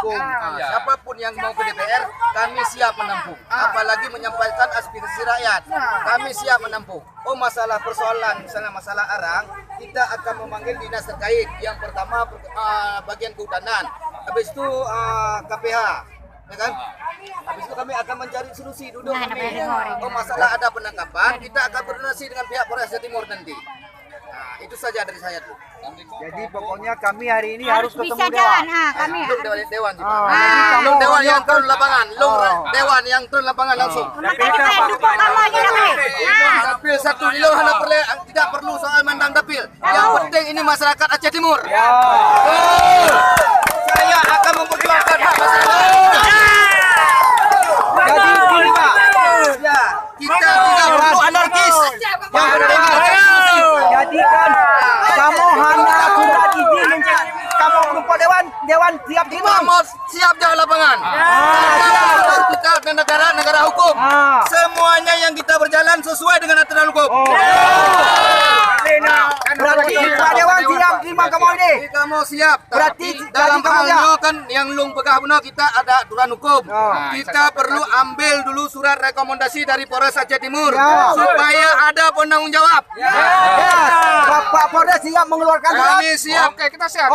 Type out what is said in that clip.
mendukung. Siapapun yang mau ke DPR, kami siap menampung. Apalagi menyampaikan aspirasi rakyat, kami siap menampung. Oh, masalah persoalan, misalnya masalah arang, kita akan memanggil dinas terkait. Yang pertama bagian kehutanan, habis itu KPH, ya kan? Habis itu kami akan mencari solusi duduk kami. Oh, masalah ada penangkapan, kita akan berdiskusi dengan pihak Polres Jawa Timur nanti. Nah, itu saja dari saya tuh. Jadi pokoknya kami hari ini harus ketemu bisa Dewan. jalan, kami. Dewan juga. Belum Dewan yang turun lapangan, Dewan yang turun lapangan langsung. Dapil satu di luar tidak perlu soal mandang dapil. Yang penting ini masyarakat Aceh Timur. Saya akan memperjuangkan hak masyarakat. Jadi gini Pak, Kita tidak perlu anarkis. Yang penting jadi kan kamu hanya surat izin untuk kamu berupa Dewan siap kita terima. mau siap jalan lapangan. Kita negara hukum. Semuanya yang kita berjalan sesuai dengan aturan hukum. Berarti Pak Dewan siap terima kamu ini. Kamu siap. Berarti dalam kamu halnya kan yang lung pegah benar kita ada aturan hukum. Kita perlu ambil dulu surat rekomendasi dari Polres Aceh Timur supaya ada penanggung jawab. Pak Polres siap mengeluarkan surat. Kami siap. Oke, kita siap.